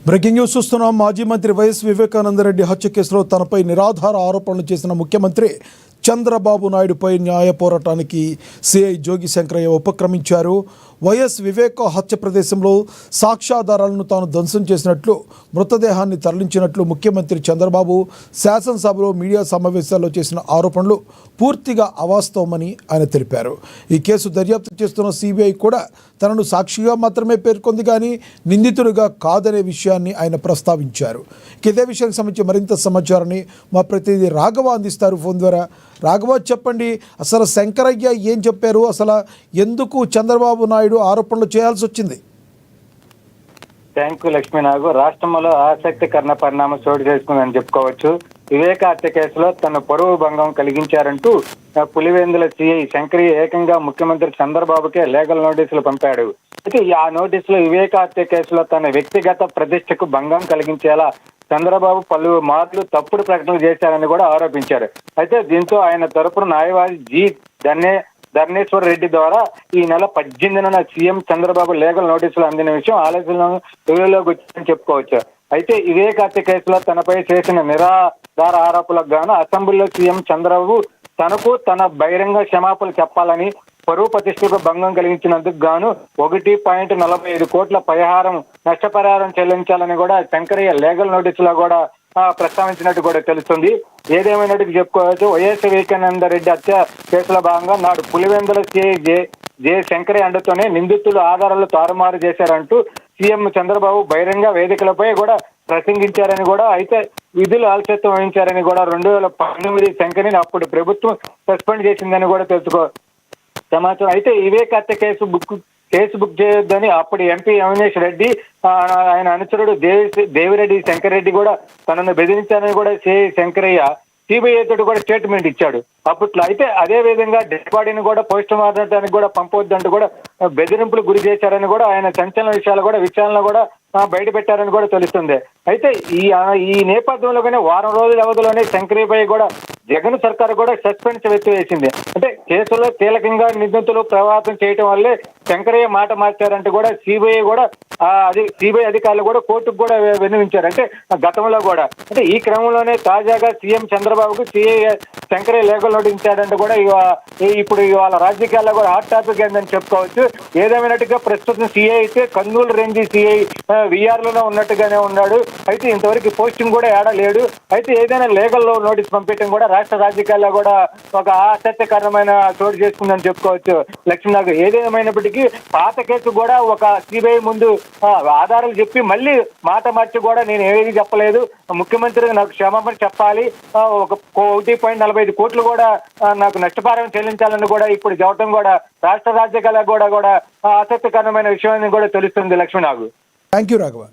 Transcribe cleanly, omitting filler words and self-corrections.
Breaking news చూస్తున్నాం. మాజీ మంత్రి వైఎస్ వివేకానందరెడ్డి హత్య కేసులో తనపై నిరాధార ఆరోపణలు చేసిన ముఖ్యమంత్రి చంద్రబాబు నాయుడుపై న్యాయ పోరాటానికి సిఐ జోగి శంకరయ్య ఉపక్రమించారు. వైఎస్ వివేక హత్య ప్రదేశంలో సాక్ష్యాధారాలను తాను ధ్వంసం చేసినట్లు, మృతదేహాన్ని తరలించినట్లు ముఖ్యమంత్రి చంద్రబాబు శాసనసభలో మీడియా సమావేశాల్లో చేసిన ఆరోపణలు పూర్తిగా అవాస్తవమని ఆయన తెలిపారు. ఈ కేసు దర్యాప్తు చేస్తున్న సిబిఐ కూడా తనను సాక్షిగా మాత్రమే పేర్కొంది కానీ నిందితుడిగా కాదనే విషయాన్ని ఆయన ప్రస్తావించారు. ఇదే విషయానికి సంబంధించి మరింత సమాచారాన్ని మా ప్రతినిధి రాఘవ అందిస్తారు ఫోన్ ద్వారా. రాఘవ, చెప్పండి, అసలు శంకరయ్య ఏం చెప్పారు? అసలు ఎందుకు చంద్రబాబు నాయుడు ఆరోపణలు చేయాల్సి వచ్చింది? Thank you Lakshminagu. రాష్ట్రంలో ఆసక్తికరణ పరిణామం చోటు చేసుకుందని చెప్పుకోవచ్చు. వివేక హత్య కేసులో తన పరువు భంగం కలిగించారంటూ పులివెందుల సిఐ శంకరయ్య ఏకంగా ముఖ్యమంత్రి చంద్రబాబుకే లీగల్ నోటీసులు పంపాడు. అయితే ఆ నోటీసులో వివేక హత్య కేసులో తన వ్యక్తిగత ప్రతిష్టకు భంగం కలిగించేలా చంద్రబాబు పలు మార్లు తప్పుడు ప్రకటనలు చేశారని కూడా ఆరోపించారు. అయితే దీంతో ఆయన తరపున న్యాయవాది జి ధర్నేశ్వర్ రెడ్డి ద్వారా ఈ నెల 18న సీఎం చంద్రబాబు లీగల్ నోటీసులు అందిన విషయం ఆలోచనలను వెలుగులోకి వచ్చిందని చెప్పుకోవచ్చు. అయితే వివేక హత్య కేసులో తనపై చేసిన నిరాధార ఆరోపణలకు గాను అసెంబ్లీలో సీఎం చంద్రబాబు తనకు తన బహిరంగ క్షమాపణలు చెప్పాలని, పరువు ప్రతిష్టకు భంగం కలిగించినందుకు గాను 1.45 కోట్ల నష్టపరిహారం చెల్లించాలని కూడా శంకరయ్య లీగల్ నోటీసులో కూడా ప్రస్తావించినట్టు కూడా తెలుస్తుంది. ఏదేమైనట్టు చెప్పుకోవచ్చు, వైఎస్ వివేకానంద రెడ్డి హత్య కేసులో భాగంగా నాడు పులివెందుల సిఐ జె శంకరయ్య అండతోనే నిందితులు ఆధారాలు తారుమారు చేశారంటూ సీఎం చంద్రబాబు బహిరంగ వేదికలపై కూడా ప్రసంగించారని కూడా, అయితే విధులు ఆలస్యత్వం వహించారని కూడా 2019 శంకరయ్యని అప్పుడు ప్రభుత్వం సస్పెండ్ చేసిందని కూడా తెలుసుకో సమాచారం. అయితే వివేక హత్య కేసు బుక్ చేయొద్దని అప్పుడు ఎంపీ అవినేష్ రెడ్డి, ఆయన అనుచరుడు దేవిరెడ్డి శంకర్రెడ్డి కూడా తనను బెదిరించారని కూడా శంకరయ్య సిబిఐ తోటి కూడా స్టేట్మెంట్ ఇచ్చాడు అప్పట్లో. అయితే అదే విధంగా డెడ్ బాడీని కూడా పోస్ట్ మార్టానికి కూడా పంపొద్దంటూ కూడా బెదిరింపులు గురి చేశారని కూడా ఆయన సంచలన విషయాలు కూడా విచారణ కూడా బయట పెట్టారని కూడా తెలుస్తుంది. అయితే ఈ నేపథ్యంలోనే వారం రోజుల వ్యవధిలోనే శంకరయ్యపై కూడా జగన్ సర్కార్ కూడా సస్పెన్స్ ఎత్తివేసింది. అంటే కేసులో కీలకంగా నిందితులు ప్రభావితం చేయడం వల్లే శంకరయ్య మాట మార్చారంటూ కూడా సిబిఐ అధికారులు కూడా కోర్టుకు కూడా విన్నవించారు. అంటే గతంలో కూడా అంటే ఈ క్రమంలోనే తాజాగా సీఎం చంద్రబాబుకు సిఐ శంకరయ్య లీగల్ నోటించాడంటూ కూడా ఇప్పుడు ఇవాళ రాజకీయాల్లో కూడా హాట్ టాపిక్ ఏందని చెప్పుకోవచ్చు. ఏదేమైనట్టుగా ప్రస్తుతం సిఐ అయితే కర్నూలు రేంజ్ సిఐ విఆర్లోనే ఉన్నట్టుగానే ఉన్నాడు. అయితే ఇంతవరకు పోస్టింగ్ కూడా ఏడలేడు. అయితే ఏదైనా లీగల్ నోటీస్ పంపించడం కూడా రాష్ట్ర రాజకీయాల్లో కూడా ఒక ఆసక్తికరమైన చోటు చేసుకుందని చెప్పుకోవచ్చు లక్ష్మీనాగ్. ఏదేమైనప్పటికీ పాత కేసు కూడా ఒక సిబిఐ ముందు ఆధారాలు చెప్పి మళ్ళీ మాట మార్చి కూడా నేను ఏది చెప్పలేదు, ముఖ్యమంత్రి నాకు క్షమాపణ చెప్పాలి, ఒక 1.45 కోట్లు కూడా నాకు నష్టపరిహారం చెల్లించాలని కూడా ఇప్పుడు చెప్పడం కూడా రాష్ట్ర రాజకీయాలకు కూడా ఆసక్తికరమైన విషయాన్ని కూడా తెలుస్తుంది లక్ష్మీనాగ్. Thank you Raghava.